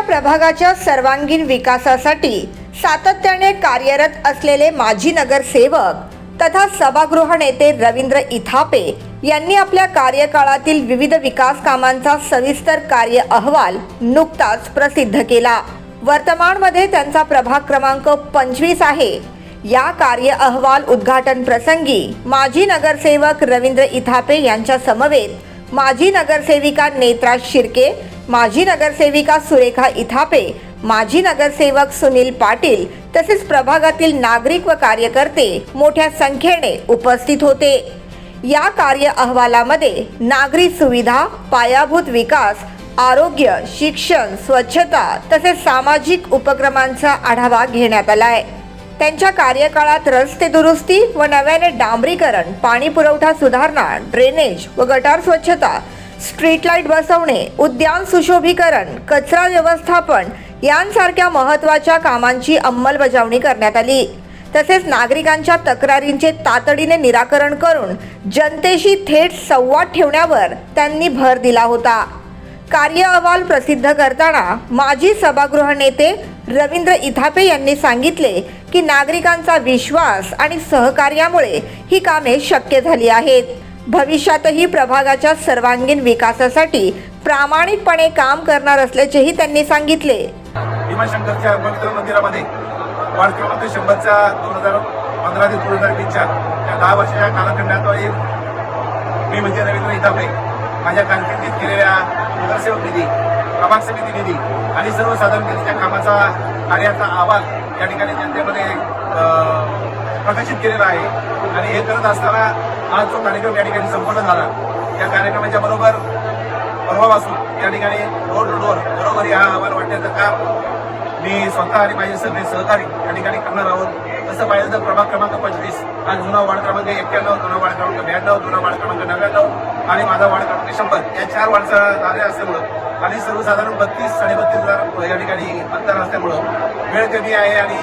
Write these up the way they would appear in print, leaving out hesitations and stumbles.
प्रभागाच्या सर्वांगीण विकासासाठी सातत्याने कार्यरत असलेले माजी नगरसेवक तथा सभागृह नेते रवींद्र इथापे यांनी आपल्या कार्यकाळातील विविध विकास कामांचा सविस्तर कार्य अहवाल नुकताच प्रसिद्ध केला। वर्तमानमध्ये त्यांचा प्रभाग क्रमांक 25 आहे। या कार्य अहवाल उद्घाटन प्रसंगी माजी नगरसेवक रवींद्र इथापे यांच्या समवेत माजी नगरसेविका नेत्रा शिर्के, माजी नगरसेविका सुरेखा इथापे, माजी नगरसेवक सुनील पाटील तसेच प्रभागातील नागरिक व कार्यकर्ते मोठ्या संख्येने उपस्थित होते। या कार्य अहवालामध्ये नागरी सुविधा, पायाभूत विकास, आरोग्य, शिक्षण, स्वच्छता तसेच सामाजिक उपक्रमांचा आढावा घेण्यात आलाय। त्यांच्या कार्यकाळात रस्ते दुरुस्ती व नव्याने डांबरीकरण, पाणी पुरवठा सुधारणा, ड्रेनेज व गटार स्वच्छता, स्ट्रीट लाईट बसवणे, उद्यान सुशोभीकरण, कचरा व्यवस्थापन यांसारख्या महत्त्वाच्या कामांची अंमलबजावणी करण्यात आली। तसेच नागरिकांच्या तक्रारींचे तातडीने निराकरण करून जनतेशी थेट संवाद ठेवण्यावर त्यांनी भर दिला होता। कार्य अहवाल प्रसिद्ध करताना माजी सभागृह नेते रवींद्र इथापे यांनी सांगितले की नागरिकांचा विश्वास आणि सहकार्यामुळे ही कामे शक्य झाली आहेत। भविष्यातही प्रभागाच्या सर्वांगीण विकासासाठी प्रामाणिकपणे काम करणार असल्याचेही त्यांनी सांगितले। भीमाशंकरच्या पवित्र मंदिरामध्ये वार्ड क्रमांक 100चा 2015 ते 2020च्या या 10 वर्षाच्या कालखंडात मी म्हणजे रवींद्र इथापे माझ्या कारकिर्दीत केलेल्या नगरसेवक निधी, प्रभाग समिती निधी आणि सर्वसाधारण निधीच्या कामाचा कार्याचा अहवाल या ठिकाणी जनतेमध्ये प्रकाशित केलेला आहे। आणि हे करत असताना आज जो कार्यक्रम या ठिकाणी संपन्न झाला, या कार्यक्रमाच्या बरोबर परवापासून या ठिकाणी डोर टू डोर बरोबर या अहवाल वाटण्याचं काम मी स्वतः आणि माझे सगळे सहकारी या ठिकाणी करणार आहोत। तसं पाहिलं तर प्रभाग क्रमांक 25 हा जुना वार्ड क्रमांक 91, जुना वार्ड क्रमांक 92, जुना वार्ड क्रमांक 99 आणि माझा वार्ड क्रमांक 100 या 4 वार्डचा कार्य असल्यामुळं आणि सर्वसाधारण 32-32 हजार या ठिकाणी अंतर असल्यामुळं वेळ कमी आहे आणि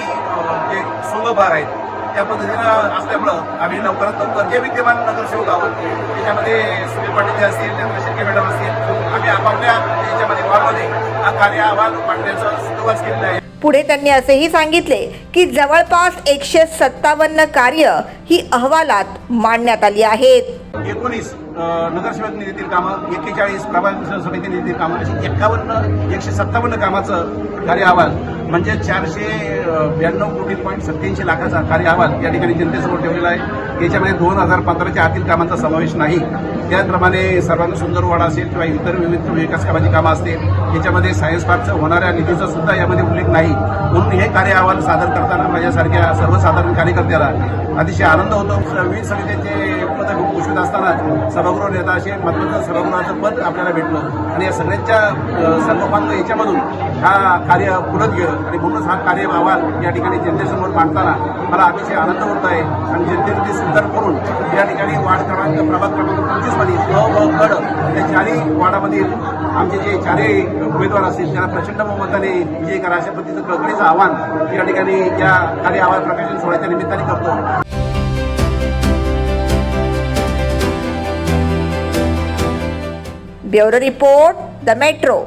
जे सोंगभार आहेत त्या पद्धतीनं असल्यामुळं आम्ही लवकरात लवकर जे विद्यमान नगरसेवक आहोत त्याच्यामध्ये सुनील पाटील जे असतील, नेत्रा शिर्के मॅडम असतील, आम्ही आपापल्या याच्यामध्ये वार्डमध्ये हा कार्य अहवाल मांडण्याचा सुरुवात केलेला आहे। पुढे त्यांनी असेही सांगितले की जवळपास 157 कार्य ही अहवालात मांडण्यात आली आहेत। 19 नगरसेवक निधीतील कामं, 41 प्रभाग समिती निधीतील कामं, अशी 157 कामाचं कार्य अहवाल म्हणजे 492.87 लाखाचा कार्य अहवाल या ठिकाणी जनतेसमोर ठेवलेला आहे। याच्यामध्ये 2015च्या आतील कामांचा समावेश नाही। त्याचप्रमाणे सर्वांगीण सुंदर वाडा असेल किंवा इतर विविध विकास कामाची कामं असतील, याच्यामध्ये सायन्स पार्कचं होणाऱ्या निधीचा सुद्धा यामध्ये उल्लेख नाही। म्हणून हे कार्य अहवाल सादर करताना माझ्यासारख्या सर्वसाधारण कार्यकर्त्याला अतिशय आनंद होतो। विविध समित्यांचे पद घोषित असताना सभागृह नेता असे महत्त्वाचं सभागृहाचं पद आपल्याला भेटलं आणि या सगळ्यांच्या सर्वपांग याच्यामधून हा कार्य पुढत गेलं आणि म्हणूनच हा कार्य अहवाल या ठिकाणी जनतेसमोर मांडताना मला अतिशय आनंद होत आहे। आणि जनतेने सुधार करून या ठिकाणी वार्ड क्रमांक प्रभाग क्रमांक 25 मध्ये व गड या 4ही वार्डामधील आमचे जे 4ही उमेदवार असतील त्यांना प्रचंड बहुमताने विजयी करा अशा पद्धतीचं कळकळीचं आव्हान या ठिकाणी या कार्य अहवाल प्रकाशन सोहळ्याच्या निमित्ताने करतो। Bureau report, the metro.